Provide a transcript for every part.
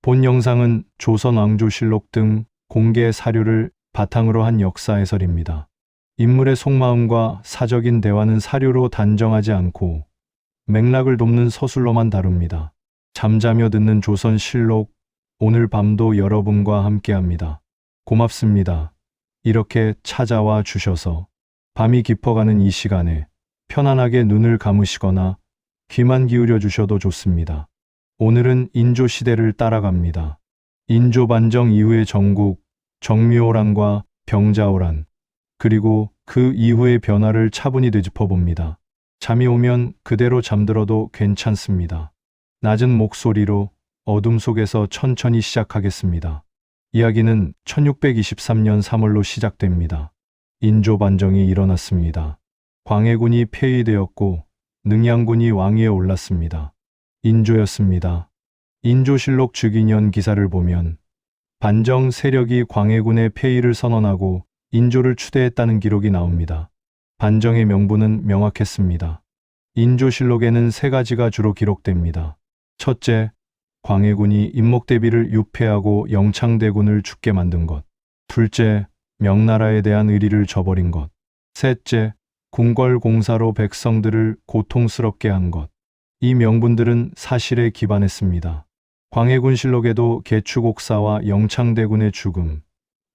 본 영상은 조선 왕조실록 등 공개 사료를 바탕으로 한 역사 해설입니다. 인물의 속마음과 사적인 대화는 사료로 단정하지 않고 맥락을 돕는 서술로만 다룹니다. 잠자며 듣는 조선실록, 오늘 밤도 여러분과 함께합니다. 고맙습니다. 이렇게 찾아와 주셔서 밤이 깊어가는 이 시간에 편안하게 눈을 감으시거나 귀만 기울여 주셔도 좋습니다. 오늘은 인조 시대를 따라갑니다. 인조 반정 이후의 전국, 정묘호란과 병자호란, 그리고 그 이후의 변화를 차분히 되짚어봅니다. 잠이 오면 그대로 잠들어도 괜찮습니다. 낮은 목소리로 어둠 속에서 천천히 시작하겠습니다. 이야기는 1623년 3월로 시작됩니다. 인조 반정이 일어났습니다. 광해군이 폐위되었고 능양군이 왕위에 올랐습니다. 인조였습니다. 인조실록 주기년 기사를 보면 반정 세력이 광해군의 폐위를 선언하고 인조를 추대했다는 기록이 나옵니다. 반정의 명분은 명확했습니다. 인조실록에는 세 가지가 주로 기록됩니다. 첫째, 광해군이 임목대비를 유폐하고 영창대군을 죽게 만든 것. 둘째, 명나라에 대한 의리를 저버린 것. 셋째, 궁궐공사로 백성들을 고통스럽게 한 것. 이 명분들은 사실에 기반했습니다. 광해군실록에도 개추곡사와 영창대군의 죽음,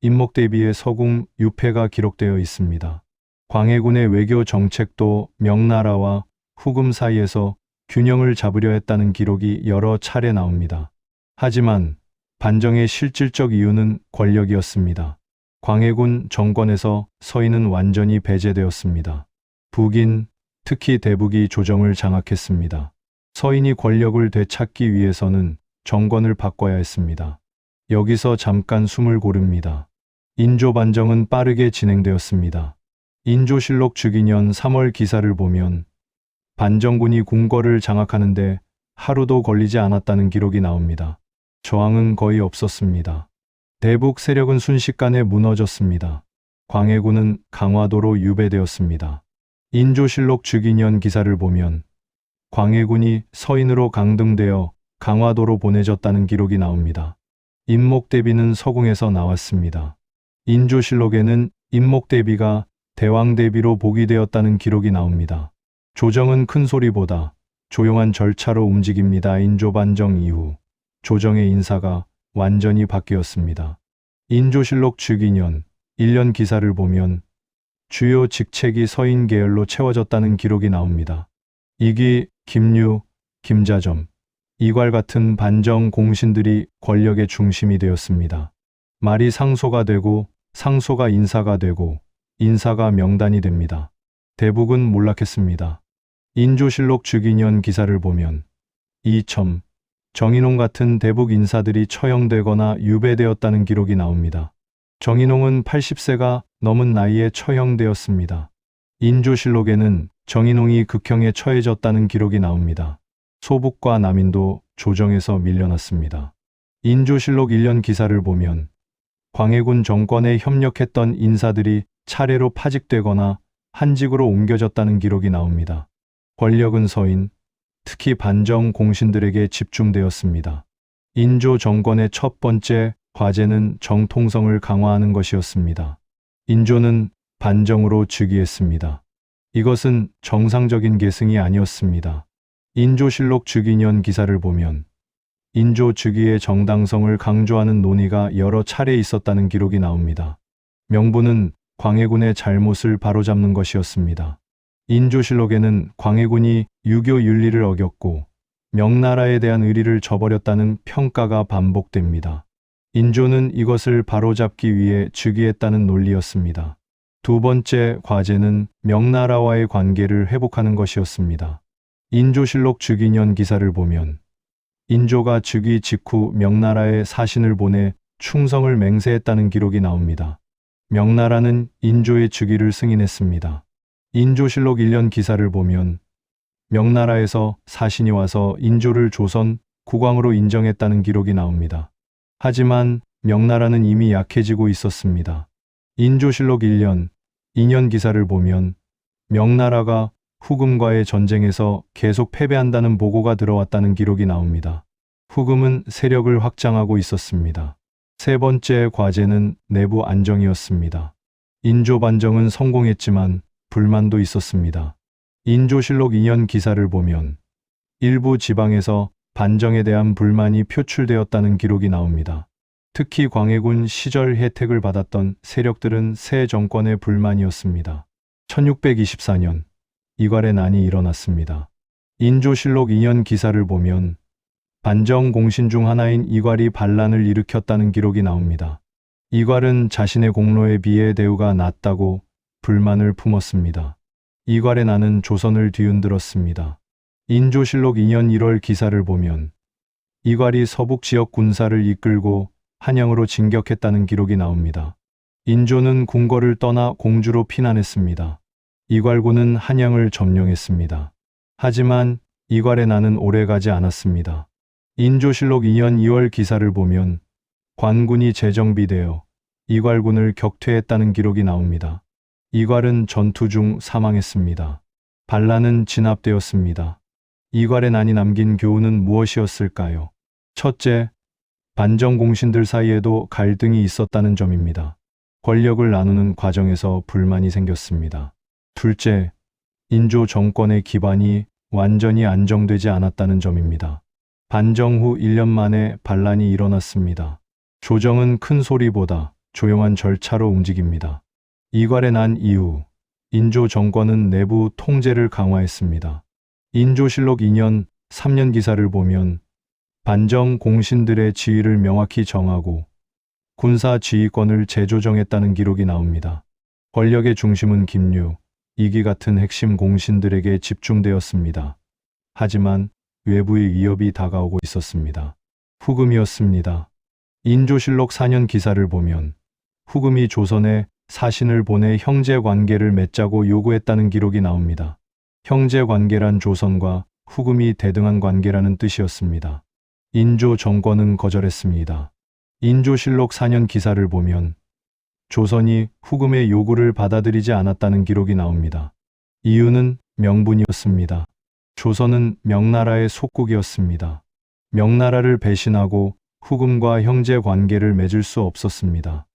임목대비의 서궁 유폐가 기록되어 있습니다. 광해군의 외교 정책도 명나라와 후금 사이에서 균형을 잡으려 했다는 기록이 여러 차례 나옵니다. 하지만 반정의 실질적 이유는 권력이었습니다. 광해군 정권에서 서인은 완전히 배제되었습니다. 북인, 특히 대북이 조정을 장악했습니다. 서인이 권력을 되찾기 위해서는 정권을 바꿔야 했습니다. 여기서 잠깐 숨을 고릅니다. 인조 반정은 빠르게 진행되었습니다. 인조실록 주기년 3월 기사를 보면 반정군이 궁궐을 장악하는데 하루도 걸리지 않았다는 기록이 나옵니다. 저항은 거의 없었습니다. 대북 세력은 순식간에 무너졌습니다. 광해군은 강화도로 유배되었습니다. 인조실록 주기년 기사를 보면 광해군이 서인으로 강등되어 강화도로 보내졌다는 기록이 나옵니다. 임목대비는 서궁에서 나왔습니다. 인조실록에는 임목대비가 대왕대비로 복위되었다는 기록이 나옵니다. 조정은 큰 소리보다 조용한 절차로 움직입니다. 인조반정 이후 조정의 인사가 완전히 바뀌었습니다. 인조실록 주기년 1년 기사를 보면 주요 직책이 서인 계열로 채워졌다는 기록이 나옵니다. 이기, 김유, 김자점, 이괄 같은 반정 공신들이 권력의 중심이 되었습니다. 말이 상소가 되고 상소가 인사가 되고 인사가 명단이 됩니다. 대북은 몰락했습니다. 인조실록 주기년 기사를 보면 이첨, 정인홍 같은 대북 인사들이 처형되거나 유배되었다는 기록이 나옵니다. 정인홍은 80세가 넘은 나이에 처형되었습니다. 인조실록에는 정인홍이 극형에 처해졌다는 기록이 나옵니다. 소북과 남인도 조정에서 밀려났습니다. 인조실록 1년 기사를 보면 광해군 정권에 협력했던 인사들이 차례로 파직되거나 한직으로 옮겨졌다는 기록이 나옵니다. 권력은 서인, 특히 반정 공신들에게 집중되었습니다. 인조 정권의 첫 번째 과제는 정통성을 강화하는 것이었습니다. 인조는 반정으로 즉위했습니다. 이것은 정상적인 계승이 아니었습니다. 인조실록 주기년 기사를 보면 인조 즉위의 정당성을 강조하는 논의가 여러 차례 있었다는 기록이 나옵니다. 명분은 광해군의 잘못을 바로잡는 것이었습니다. 인조실록에는 광해군이 유교 윤리를 어겼고 명나라에 대한 의리를 저버렸다는 평가가 반복됩니다. 인조는 이것을 바로잡기 위해 즉위했다는 논리였습니다. 두 번째 과제는 명나라와의 관계를 회복하는 것이었습니다. 인조실록 주기년 기사를 보면 인조가 즉위 직후 명나라에 사신을 보내 충성을 맹세했다는 기록이 나옵니다. 명나라는 인조의 즉위를 승인했습니다. 인조실록 1년 기사를 보면 명나라에서 사신이 와서 인조를 조선 국왕으로 인정했다는 기록이 나옵니다. 하지만 명나라는 이미 약해지고 있었습니다. 인조실록 1년, 2년 기사를 보면 명나라가 후금과의 전쟁에서 계속 패배한다는 보고가 들어왔다는 기록이 나옵니다. 후금은 세력을 확장하고 있었습니다. 세 번째 과제는 내부 안정이었습니다. 인조 반정은 성공했지만 불만도 있었습니다. 인조실록 2년 기사를 보면 일부 지방에서 반정에 대한 불만이 표출되었다는 기록이 나옵니다. 특히 광해군 시절 혜택을 받았던 세력들은 새 정권의 불만이었습니다. 1624년 이괄의 난이 일어났습니다. 인조실록 2년 기사를 보면 반정 공신 중 하나인 이괄이 반란을 일으켰다는 기록이 나옵니다. 이괄은 자신의 공로에 비해 대우가 낮다고 불만을 품었습니다. 이괄의 난은 조선을 뒤흔들었습니다. 인조실록 2년 1월 기사를 보면 이괄이 서북 지역 군사를 이끌고 한양으로 진격했다는 기록이 나옵니다. 인조는 궁궐을 떠나 공주로 피난했습니다. 이괄군은 한양을 점령했습니다. 하지만 이괄의 난은 오래가지 않았습니다. 인조실록 2년 2월 기사를 보면 관군이 재정비되어 이괄군을 격퇴했다는 기록이 나옵니다. 이괄은 전투 중 사망했습니다. 반란은 진압되었습니다. 이괄의 난이 남긴 교훈은 무엇이었을까요? 첫째, 반정 공신들 사이에도 갈등이 있었다는 점입니다. 권력을 나누는 과정에서 불만이 생겼습니다. 둘째, 인조 정권의 기반이 완전히 안정되지 않았다는 점입니다. 반정 후 1년 만에 반란이 일어났습니다. 조정은 큰 소리보다 조용한 절차로 움직입니다. 이괄의 난 이후 인조 정권은 내부 통제를 강화했습니다. 인조실록 2년 3년 기사를 보면 반정 공신들의 지위를 명확히 정하고 군사 지휘권을 재조정했다는 기록이 나옵니다. 권력의 중심은 김류, 이기 같은 핵심 공신들에게 집중되었습니다. 하지만 외부의 위협이 다가오고 있었습니다. 후금이었습니다. 인조실록 4년 기사를 보면 후금이 조선에 사신을 보내 형제관계를 맺자고 요구했다는 기록이 나옵니다. 형제관계란 조선과 후금이 대등한 관계라는 뜻이었습니다. 인조 정권은 거절했습니다. 인조실록 4년 기사를 보면 조선이 후금의 요구를 받아들이지 않았다는 기록이 나옵니다. 이유는 명분이었습니다. 조선은 명나라의 속국이었습니다. 명나라를 배신하고 후금과 형제 관계를 맺을 수 없었습니다.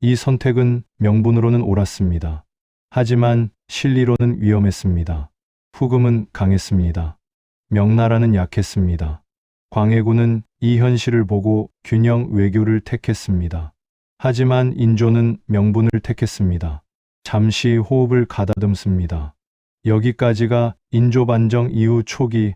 이 선택은 명분으로는 옳았습니다. 하지만 실리로는 위험했습니다. 후금은 강했습니다. 명나라는 약했습니다. 광해군은 이 현실을 보고 균형 외교를 택했습니다. 하지만 인조는 명분을 택했습니다. 잠시 호흡을 가다듬습니다. 여기까지가 인조 반정 이후 초기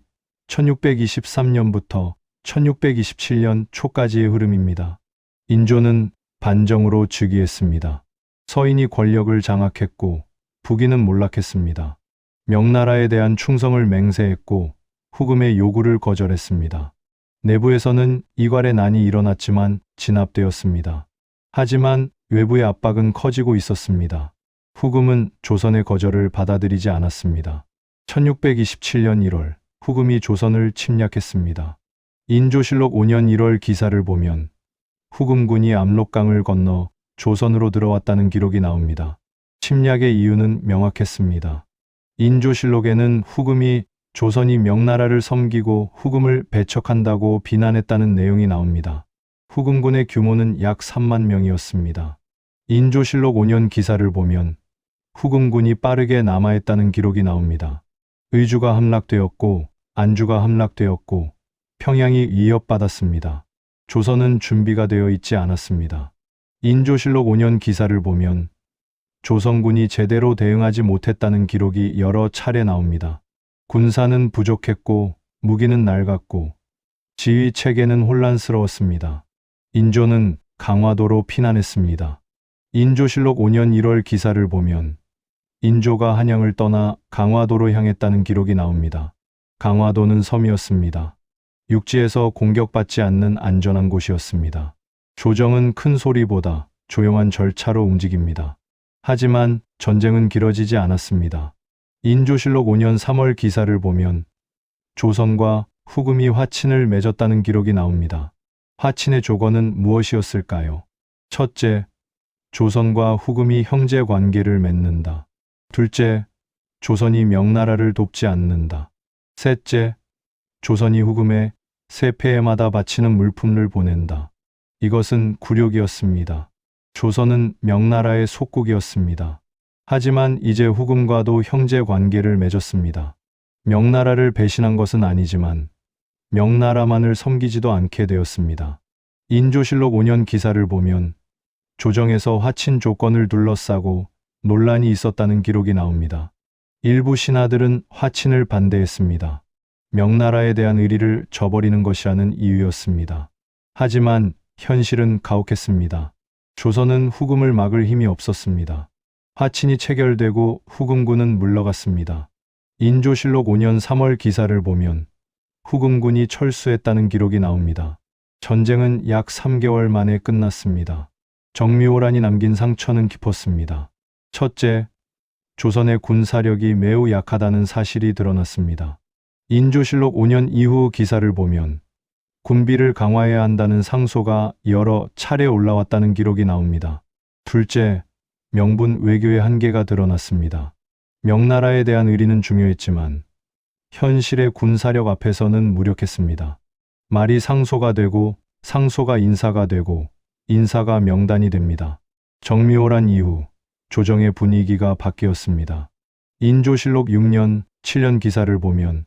1623년부터 1627년 초까지의 흐름입니다. 인조는 반정으로 즉위했습니다. 서인이 권력을 장악했고 북인은 몰락했습니다. 명나라에 대한 충성을 맹세했고 후금의 요구를 거절했습니다. 내부에서는 이괄의 난이 일어났지만 진압되었습니다. 하지만 외부의 압박은 커지고 있었습니다. 후금은 조선의 거절을 받아들이지 않았습니다. 1627년 1월 후금이 조선을 침략했습니다. 인조실록 5년 1월 기사를 보면 후금군이 압록강을 건너 조선으로 들어왔다는 기록이 나옵니다. 침략의 이유는 명확했습니다. 인조실록에는 후금이 조선이 명나라를 섬기고 후금을 배척한다고 비난했다는 내용이 나옵니다. 후금군의 규모는 약 3만 명이었습니다. 인조실록 5년 기사를 보면 후금군이 빠르게 남하했다는 기록이 나옵니다. 의주가 함락되었고 안주가 함락되었고 평양이 위협받았습니다. 조선은 준비가 되어 있지 않았습니다. 인조실록 5년 기사를 보면 조선군이 제대로 대응하지 못했다는 기록이 여러 차례 나옵니다. 군사는 부족했고 무기는 낡았고 지휘 체계는 혼란스러웠습니다. 인조는 강화도로 피난했습니다. 인조실록 5년 1월 기사를 보면 인조가 한양을 떠나 강화도로 향했다는 기록이 나옵니다. 강화도는 섬이었습니다. 육지에서 공격받지 않는 안전한 곳이었습니다. 조정은 큰 소리보다 조용한 절차로 움직입니다. 하지만 전쟁은 길어지지 않았습니다. 인조실록 5년 3월 기사를 보면 조선과 후금이 화친을 맺었다는 기록이 나옵니다. 화친의 조건은 무엇이었을까요? 첫째, 조선과 후금이 형제 관계를 맺는다. 둘째, 조선이 명나라를 돕지 않는다. 셋째, 조선이 후금의 새 폐해마다 바치는 물품을 보낸다. 이것은 굴욕이었습니다. 조선은 명나라의 속국이었습니다. 하지만 이제 후금과도 형제 관계를 맺었습니다. 명나라를 배신한 것은 아니지만 명나라만을 섬기지도 않게 되었습니다. 인조실록 5년 기사를 보면 조정에서 화친 조건을 둘러싸고 논란이 있었다는 기록이 나옵니다. 일부 신하들은 화친을 반대했습니다. 명나라에 대한 의리를 저버리는 것이라는 이유였습니다. 하지만 현실은 가혹했습니다. 조선은 후금을 막을 힘이 없었습니다. 화친이 체결되고 후금군은 물러갔습니다. 인조실록 5년 3월 기사를 보면 후금군이 철수했다는 기록이 나옵니다. 전쟁은 약 3개월 만에 끝났습니다. 정미호란이 남긴 상처는 깊었습니다. 첫째, 조선의 군사력이 매우 약하다는 사실이 드러났습니다. 인조실록 5년 이후 기사를 보면 군비를 강화해야 한다는 상소가 여러 차례 올라왔다는 기록이 나옵니다. 둘째, 명분 외교의 한계가 드러났습니다. 명나라에 대한 의리는 중요했지만 현실의 군사력 앞에서는 무력했습니다. 말이 상소가 되고 상소가 인사가 되고 인사가 명단이 됩니다. 정미호란 이후 조정의 분위기가 바뀌었습니다. 인조실록 6년, 7년 기사를 보면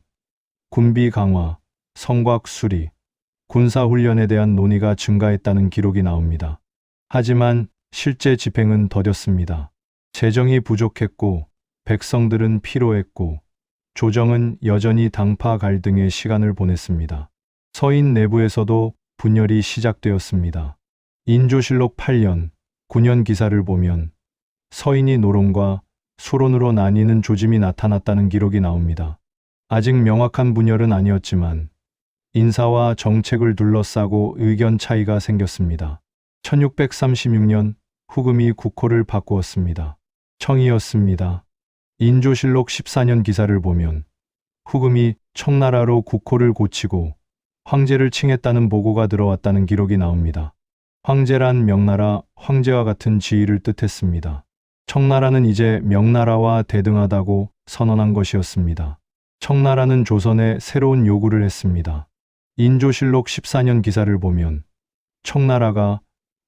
군비 강화, 성곽 수리, 군사훈련에 대한 논의가 증가했다는 기록이 나옵니다. 하지만 실제 집행은 더뎠습니다. 재정이 부족했고 백성들은 피로했고 조정은 여전히 당파 갈등의 시간을 보냈습니다. 서인 내부에서도 분열이 시작되었습니다. 인조실록 8년, 9년 기사를 보면 서인이 노론과 수론으로 나뉘는 조짐이 나타났다는 기록이 나옵니다. 아직 명확한 분열은 아니었지만 인사와 정책을 둘러싸고 의견 차이가 생겼습니다. 1636년 후금이 국호를 바꾸었습니다. 청이었습니다. 인조실록 14년 기사를 보면 후금이 청나라로 국호를 고치고 황제를 칭했다는 보고가 들어왔다는 기록이 나옵니다. 황제란 명나라 황제와 같은 지위를 뜻했습니다. 청나라는 이제 명나라와 대등하다고 선언한 것이었습니다. 청나라는 조선에 새로운 요구를 했습니다. 인조실록 14년 기사를 보면 청나라가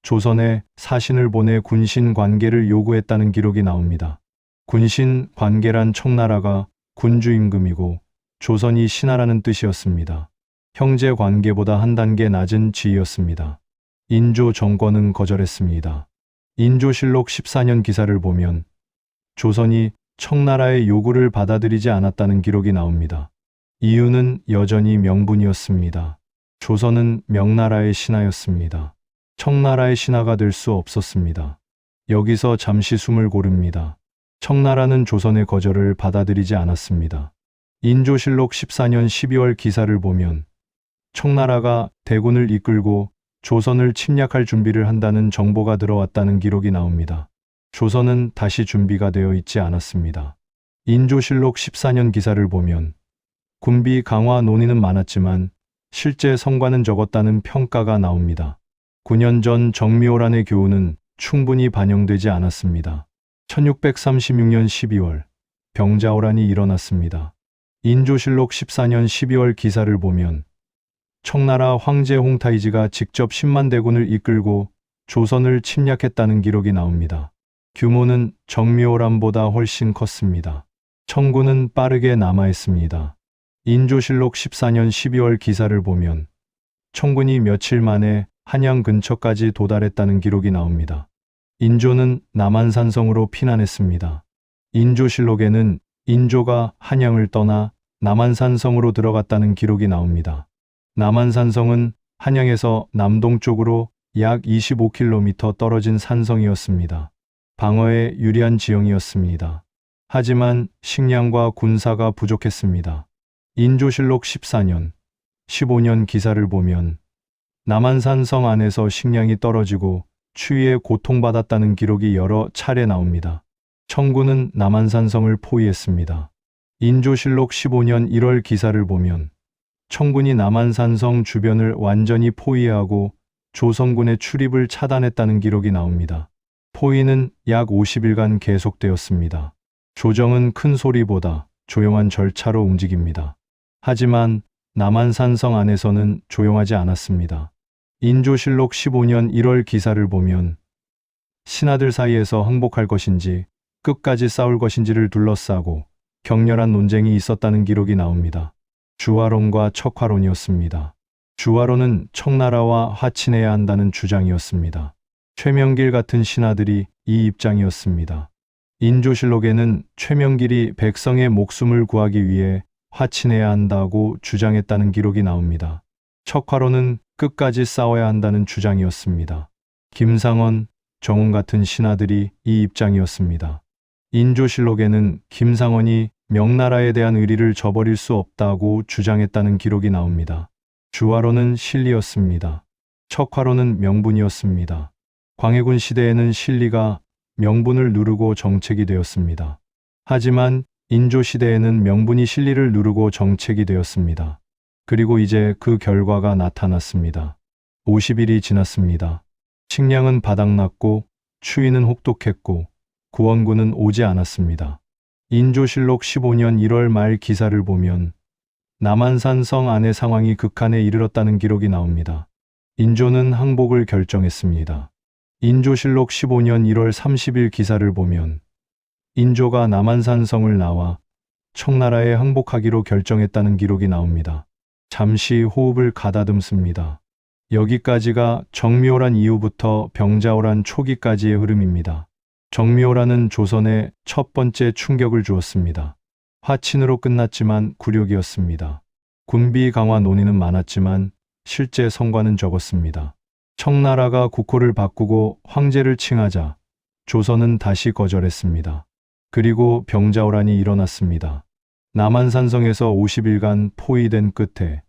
조선에 사신을 보내 군신 관계를 요구했다는 기록이 나옵니다. 군신 관계란 청나라가 군주임금이고 조선이 신하라는 뜻이었습니다. 형제 관계보다 한 단계 낮은 지위였습니다. 인조 정권은 거절했습니다. 인조실록 14년 기사를 보면 조선이 청나라의 요구를 받아들이지 않았다는 기록이 나옵니다. 이유는 여전히 명분이었습니다. 조선은 명나라의 신하였습니다. 청나라의 신하가 될 수 없었습니다. 여기서 잠시 숨을 고릅니다. 청나라는 조선의 거절을 받아들이지 않았습니다. 인조실록 14년 12월 기사를 보면 청나라가 대군을 이끌고 조선을 침략할 준비를 한다는 정보가 들어왔다는 기록이 나옵니다. 조선은 다시 준비가 되어 있지 않았습니다. 인조실록 14년 기사를 보면 군비 강화 논의는 많았지만 실제 성과는 적었다는 평가가 나옵니다. 9년 전 정미호란의 교훈은 충분히 반영되지 않았습니다. 1636년 12월 병자호란이 일어났습니다. 인조실록 14년 12월 기사를 보면 청나라 황제 홍타이지가 직접 10만 대군을 이끌고 조선을 침략했다는 기록이 나옵니다. 규모는 정미호란보다 훨씬 컸습니다. 청군은 빠르게 남하했습니다. 인조실록 14년 12월 기사를 보면 청군이 며칠 만에 한양 근처까지 도달했다는 기록이 나옵니다. 인조는 남한산성으로 피난했습니다. 인조실록에는 인조가 한양을 떠나 남한산성으로 들어갔다는 기록이 나옵니다. 남한산성은 한양에서 남동쪽으로 약 25km 떨어진 산성이었습니다. 방어에 유리한 지형이었습니다. 하지만 식량과 군사가 부족했습니다. 인조실록 14년, 15년 기사를 보면 남한산성 안에서 식량이 떨어지고 추위에 고통받았다는 기록이 여러 차례 나옵니다. 청군은 남한산성을 포위했습니다. 인조실록 15년 1월 기사를 보면 청군이 남한산성 주변을 완전히 포위하고 조선군의 출입을 차단했다는 기록이 나옵니다. 포위는 약 50일간 계속되었습니다. 조정은 큰 소리보다 조용한 절차로 움직입니다. 하지만 남한산성 안에서는 조용하지 않았습니다. 인조실록 15년 1월 기사를 보면 신하들 사이에서 항복할 것인지 끝까지 싸울 것인지를 둘러싸고 격렬한 논쟁이 있었다는 기록이 나옵니다. 주화론과 척화론이었습니다. 주화론은 청나라와 화친해야 한다는 주장이었습니다. 최명길 같은 신하들이 이 입장이었습니다. 인조실록에는 최명길이 백성의 목숨을 구하기 위해 화친해야 한다고 주장했다는 기록이 나옵니다. 척화론은 끝까지 싸워야 한다는 주장이었습니다. 김상원, 정운 같은 신하들이 이 입장이었습니다. 인조실록에는 김상원이 명나라에 대한 의리를 저버릴 수 없다고 주장했다는 기록이 나옵니다. 주화론은 실리였습니다. 척화론은 명분이었습니다. 광해군 시대에는 실리가 명분을 누르고 정책이 되었습니다. 하지만 인조 시대에는 명분이 실리를 누르고 정책이 되었습니다. 그리고 이제 그 결과가 나타났습니다. 50일이 지났습니다. 식량은 바닥났고 추위는 혹독했고 구원군은 오지 않았습니다. 인조실록 15년 1월 말 기사를 보면 남한산성 안의 상황이 극한에 이르렀다는 기록이 나옵니다. 인조는 항복을 결정했습니다. 인조실록 15년 1월 30일 기사를 보면 인조가 남한산성을 나와 청나라에 항복하기로 결정했다는 기록이 나옵니다. 잠시 호흡을 가다듬습니다. 여기까지가 정묘란 이후부터 병자호란 초기까지의 흐름입니다. 정묘란은 조선에 첫 번째 충격을 주었습니다. 화친으로 끝났지만 굴욕이었습니다. 군비 강화 논의는 많았지만 실제 성과는 적었습니다. 청나라가 국호를 바꾸고 황제를 칭하자 조선은 다시 거절했습니다. 그리고 병자호란이 일어났습니다. 남한산성에서 50일간 포위된 끝에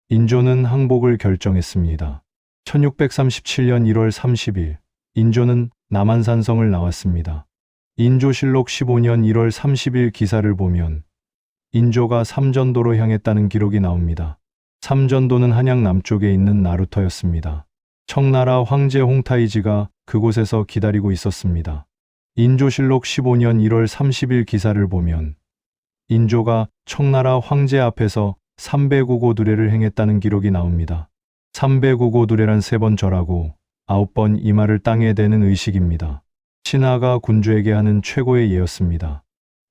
인조는 항복을 결정했습니다. 1637년 1월 30일 인조는 남한산성을 나왔습니다. 인조실록 15년 1월 30일 기사를 보면 인조가 삼전도로 향했다는 기록이 나옵니다. 삼전도는 한양 남쪽에 있는 나루터였습니다. 청나라 황제 홍타이지가 그곳에서 기다리고 있었습니다. 인조실록 15년 1월 30일 기사를 보면 인조가 청나라 황제 앞에서 삼배구고 두례를 행했다는 기록이 나옵니다. 삼배구고 두례란 3번 절하고 9번 이마를 땅에 대는 의식입니다. 신하가 군주에게 하는 최고의 예였습니다.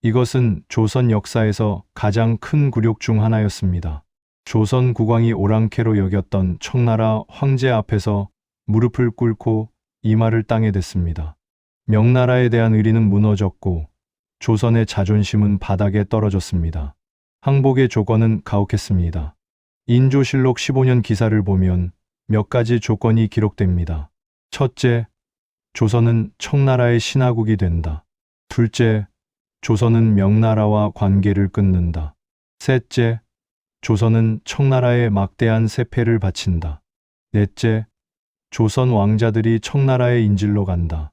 이것은 조선 역사에서 가장 큰 굴욕 중 하나였습니다. 조선 국왕이 오랑캐로 여겼던 청나라 황제 앞에서 무릎을 꿇고 이마를 땅에 댔습니다. 명나라에 대한 의리는 무너졌고 조선의 자존심은 바닥에 떨어졌습니다. 항복의 조건은 가혹했습니다. 인조실록 15년 기사를 보면 몇 가지 조건이 기록됩니다. 첫째, 조선은 청나라의 신하국이 된다. 둘째, 조선은 명나라와 관계를 끊는다. 셋째, 조선은 청나라에 막대한 세패를 바친다. 넷째, 조선 왕자들이 청나라의 인질로 간다.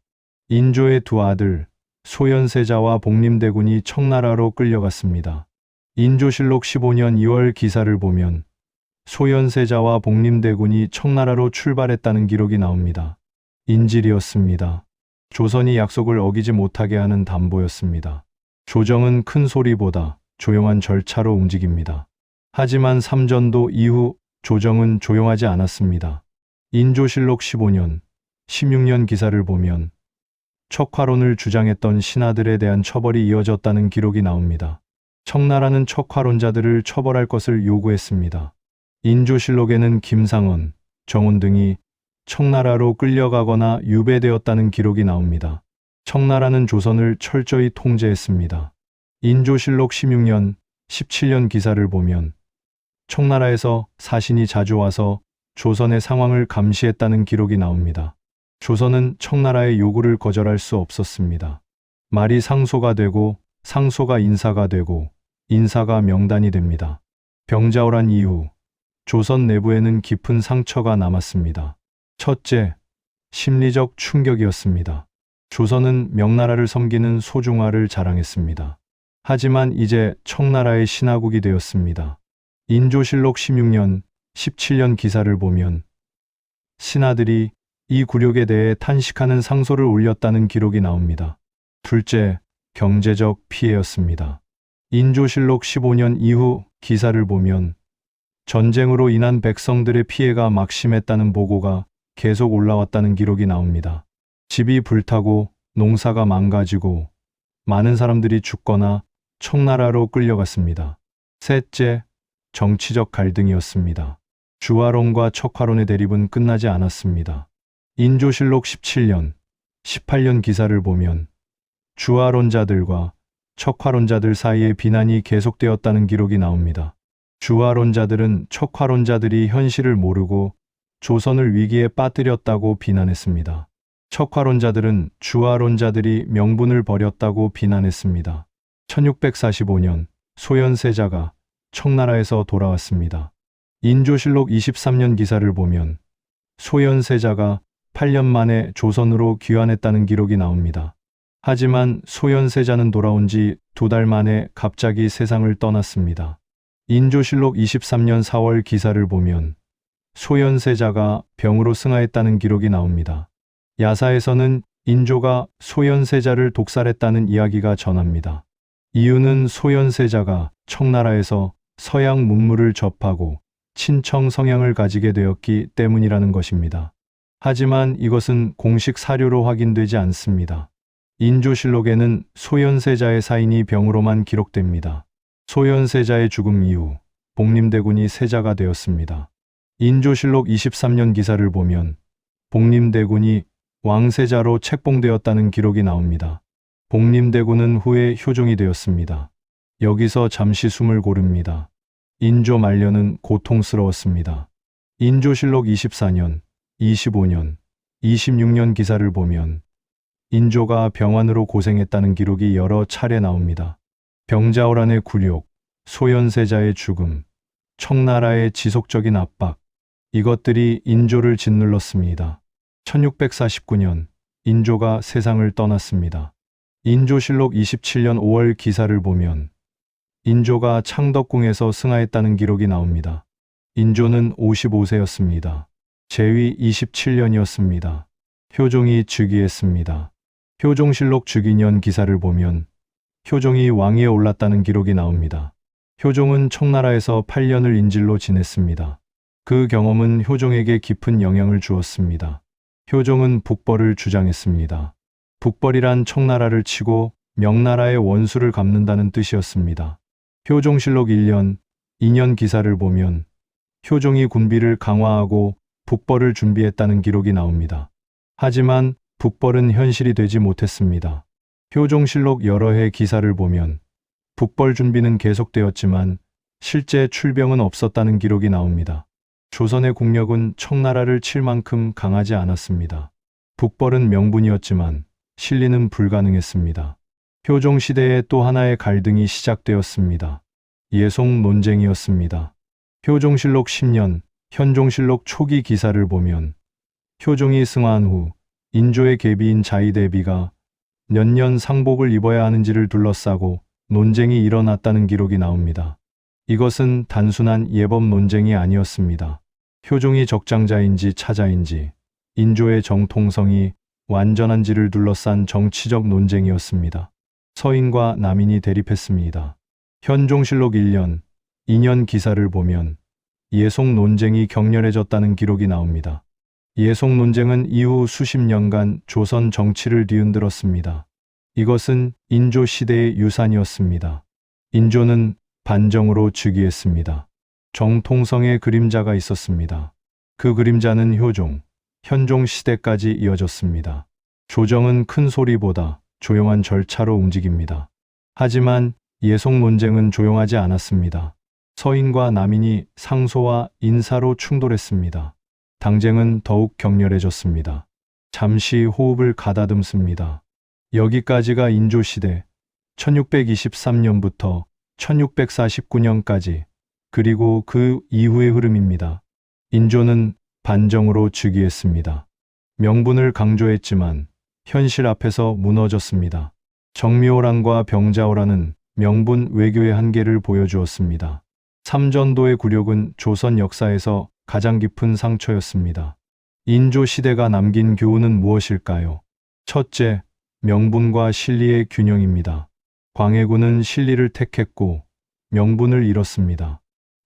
인조의 두 아들 소현세자와 복림대군이 청나라로 끌려갔습니다. 인조실록 15년 2월 기사를 보면 소현세자와 복림대군이 청나라로 출발했다는 기록이 나옵니다. 인질이었습니다. 조선이 약속을 어기지 못하게 하는 담보였습니다. 조정은 큰 소리보다 조용한 절차로 움직입니다. 하지만 삼전도 이후 조정은 조용하지 않았습니다. 인조실록 15년, 16년 기사를 보면 척화론을 주장했던 신하들에 대한 처벌이 이어졌다는 기록이 나옵니다. 청나라는 척화론자들을 처벌할 것을 요구했습니다. 인조실록에는 김상원, 정운 등이 청나라로 끌려가거나 유배되었다는 기록이 나옵니다. 청나라는 조선을 철저히 통제했습니다. 인조실록 16년, 17년 기사를 보면 청나라에서 사신이 자주 와서 조선의 상황을 감시했다는 기록이 나옵니다. 조선은 청나라의 요구를 거절할 수 없었습니다. 말이 상소가 되고 상소가 인사가 되고 인사가 명단이 됩니다. 병자호란 이후 조선 내부에는 깊은 상처가 남았습니다. 첫째, 심리적 충격이었습니다. 조선은 명나라를 섬기는 소중화를 자랑했습니다. 하지만 이제 청나라의 신하국이 되었습니다. 인조실록 16년, 17년 기사를 보면 신하들이 이 굴욕에 대해 탄식하는 상소를 올렸다는 기록이 나옵니다. 둘째, 경제적 피해였습니다. 인조실록 15년 이후 기사를 보면 전쟁으로 인한 백성들의 피해가 막심했다는 보고가 계속 올라왔다는 기록이 나옵니다. 집이 불타고 농사가 망가지고 많은 사람들이 죽거나 청나라로 끌려갔습니다. 셋째, 정치적 갈등이었습니다. 주화론과 척화론의 대립은 끝나지 않았습니다. 인조실록 17년, 18년 기사를 보면 주화론자들과 척화론자들 사이에 비난이 계속되었다는 기록이 나옵니다. 주화론자들은 척화론자들이 현실을 모르고 조선을 위기에 빠뜨렸다고 비난했습니다. 척화론자들은 주화론자들이 명분을 버렸다고 비난했습니다. 1645년 소현세자가 청나라에서 돌아왔습니다. 인조실록 23년 기사를 보면 소현세자가 8년 만에 조선으로 귀환했다는 기록이 나옵니다. 하지만 소현세자는 돌아온 지 2달 만에 갑자기 세상을 떠났습니다. 인조실록 23년 4월 기사를 보면 소현세자가 병으로 승하했다는 기록이 나옵니다. 야사에서는 인조가 소현세자를 독살했다는 이야기가 전합니다. 이유는 소현세자가 청나라에서 서양 문물을 접하고 친청 성향을 가지게 되었기 때문이라는 것입니다. 하지만 이것은 공식 사료로 확인되지 않습니다. 인조실록에는 소현세자의 사인이 병으로만 기록됩니다. 소현세자의 죽음 이후 복림대군이 세자가 되었습니다. 인조실록 23년 기사를 보면 복림대군이 왕세자로 책봉되었다는 기록이 나옵니다. 복림대군은 후에 효종이 되었습니다. 여기서 잠시 숨을 고릅니다. 인조 말년은 고통스러웠습니다. 인조실록 24년, 25년, 26년 기사를 보면 인조가 병환으로 고생했다는 기록이 여러 차례 나옵니다. 병자호란의 굴욕, 소현세자의 죽음, 청나라의 지속적인 압박, 이것들이 인조를 짓눌렀습니다. 1649년 인조가 세상을 떠났습니다. 인조실록 27년 5월 기사를 보면 인조가 창덕궁에서 승하했다는 기록이 나옵니다. 인조는 55세였습니다. 제위 27년이었습니다. 효종이 즉위했습니다. 효종실록 즉위년 기사를 보면 효종이 왕위에 올랐다는 기록이 나옵니다. 효종은 청나라에서 8년을 인질로 지냈습니다. 그 경험은 효종에게 깊은 영향을 주었습니다. 효종은 북벌을 주장했습니다. 북벌이란 청나라를 치고 명나라의 원수를 갚는다는 뜻이었습니다. 효종실록 1년, 2년 기사를 보면 효종이 군비를 강화하고 북벌을 준비했다는 기록이 나옵니다. 하지만 북벌은 현실이 되지 못했습니다. 효종실록 여러 해 기사를 보면 북벌 준비는 계속되었지만 실제 출병은 없었다는 기록이 나옵니다. 조선의 국력은 청나라를 칠 만큼 강하지 않았습니다. 북벌은 명분이었지만 실리는 불가능했습니다. 효종 시대에 또 하나의 갈등이 시작되었습니다. 예송 논쟁이었습니다. 효종실록 10년, 현종실록 초기 기사를 보면 효종이 승하한 후 인조의 계비인 자의대비가 몇 년 상복을 입어야 하는지를 둘러싸고 논쟁이 일어났다는 기록이 나옵니다. 이것은 단순한 예법 논쟁이 아니었습니다. 효종이 적장자인지 차자인지, 인조의 정통성이 완전한지를 둘러싼 정치적 논쟁이었습니다. 서인과 남인이 대립했습니다. 현종실록 1년, 2년 기사를 보면 예송 논쟁이 격렬해졌다는 기록이 나옵니다. 예송 논쟁은 이후 수십 년간 조선 정치를 뒤흔들었습니다. 이것은 인조 시대의 유산이었습니다. 인조는 반정으로 즉위했습니다. 정통성의 그림자가 있었습니다. 그 그림자는 효종, 현종 시대까지 이어졌습니다. 조정은 큰 소리보다 조용한 절차로 움직입니다. 하지만 예송 논쟁은 조용하지 않았습니다. 서인과 남인이 상소와 인사로 충돌했습니다. 당쟁은 더욱 격렬해졌습니다. 잠시 호흡을 가다듬습니다. 여기까지가 인조시대 1623년부터 1649년까지 그리고 그 이후의 흐름입니다. 인조는 반정으로 즉위했습니다. 명분을 강조했지만 현실 앞에서 무너졌습니다. 정묘호란과 병자호란은 명분 외교의 한계를 보여주었습니다. 삼전도의 굴욕은 조선 역사에서 가장 깊은 상처였습니다. 인조 시대가 남긴 교훈은 무엇일까요? 첫째, 명분과 실리의 균형입니다. 광해군은 실리를 택했고 명분을 잃었습니다.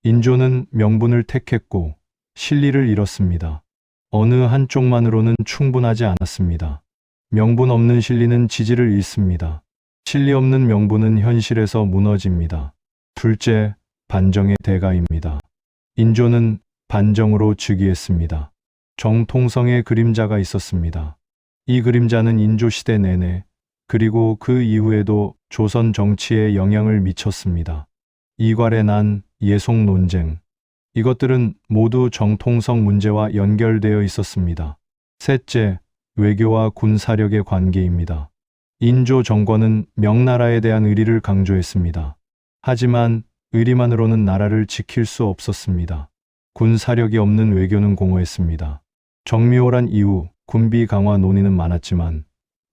인조는 명분을 택했고 실리를 잃었습니다. 어느 한쪽만으로는 충분하지 않았습니다. 명분 없는 실리는 지지를 잃습니다. 실리 없는 명분은 현실에서 무너집니다. 둘째, 반정의 대가입니다. 인조는 반정으로 즉위했습니다. 정통성의 그림자가 있었습니다. 이 그림자는 인조 시대 내내 그리고 그 이후에도 조선 정치에 영향을 미쳤습니다. 이괄의 난, 예송 논쟁, 이것들은 모두 정통성 문제와 연결되어 있었습니다. 셋째, 외교와 군사력의 관계입니다. 인조 정권은 명나라에 대한 의리를 강조했습니다. 하지만 의리만으로는 나라를 지킬 수 없었습니다. 군사력이 없는 외교는 공허했습니다. 정묘호란 이후 군비 강화 논의는 많았지만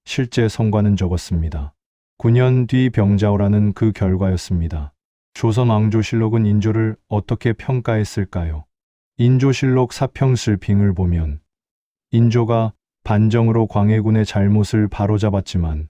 실제 성과는 적었습니다. 9년 뒤 병자호란은 그 결과였습니다. 조선왕조실록은 인조를 어떻게 평가했을까요? 인조실록 사평슬핑을 보면 인조가 반정으로 광해군의 잘못을 바로잡았지만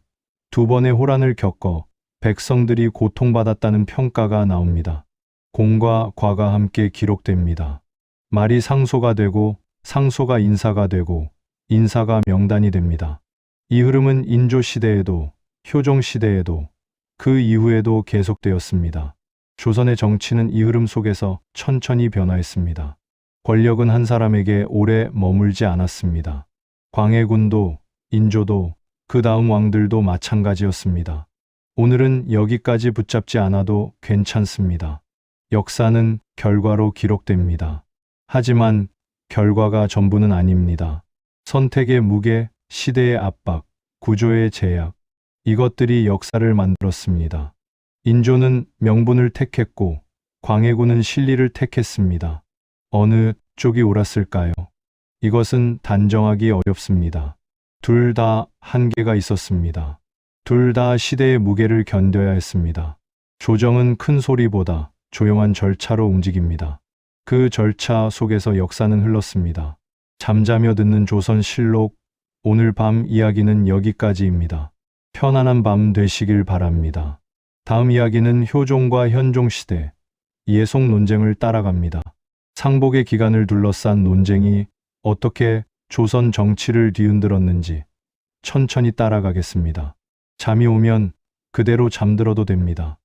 두 번의 호란을 겪어 백성들이 고통받았다는 평가가 나옵니다. 공과 과가 함께 기록됩니다. 말이 상소가 되고 상소가 인사가 되고 인사가 명단이 됩니다. 이 흐름은 인조 시대에도 효종 시대에도 그 이후에도 계속되었습니다. 조선의 정치는 이 흐름 속에서 천천히 변화했습니다. 권력은 한 사람에게 오래 머물지 않았습니다. 광해군도 인조도 그 다음 왕들도 마찬가지였습니다. 오늘은 여기까지 붙잡지 않아도 괜찮습니다. 역사는 결과로 기록됩니다. 하지만 결과가 전부는 아닙니다. 선택의 무게, 시대의 압박, 구조의 제약, 이것들이 역사를 만들었습니다. 인조는 명분을 택했고 광해군은 실리를 택했습니다. 어느 쪽이 옳았을까요? 이것은 단정하기 어렵습니다. 둘 다 한계가 있었습니다. 둘 다 시대의 무게를 견뎌야 했습니다. 조정은 큰 소리보다 조용한 절차로 움직입니다. 그 절차 속에서 역사는 흘렀습니다. 잠자며 듣는 조선실록, 오늘 밤 이야기는 여기까지입니다. 편안한 밤 되시길 바랍니다. 다음 이야기는 효종과 현종 시대, 예송 논쟁을 따라갑니다. 상복의 기간을 둘러싼 논쟁이 어떻게 조선 정치를 뒤흔들었는지 천천히 따라가겠습니다. 잠이 오면 그대로 잠들어도 됩니다.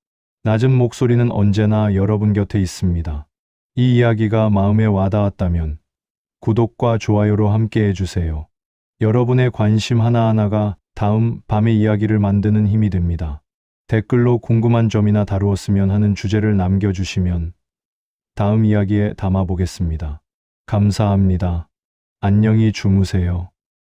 낮은 목소리는 언제나 여러분 곁에 있습니다. 이 이야기가 마음에 와닿았다면 구독과 좋아요로 함께 해주세요. 여러분의 관심 하나하나가 다음 밤의 이야기를 만드는 힘이 됩니다. 댓글로 궁금한 점이나 다루었으면 하는 주제를 남겨주시면 다음 이야기에 담아보겠습니다. 감사합니다. 안녕히 주무세요.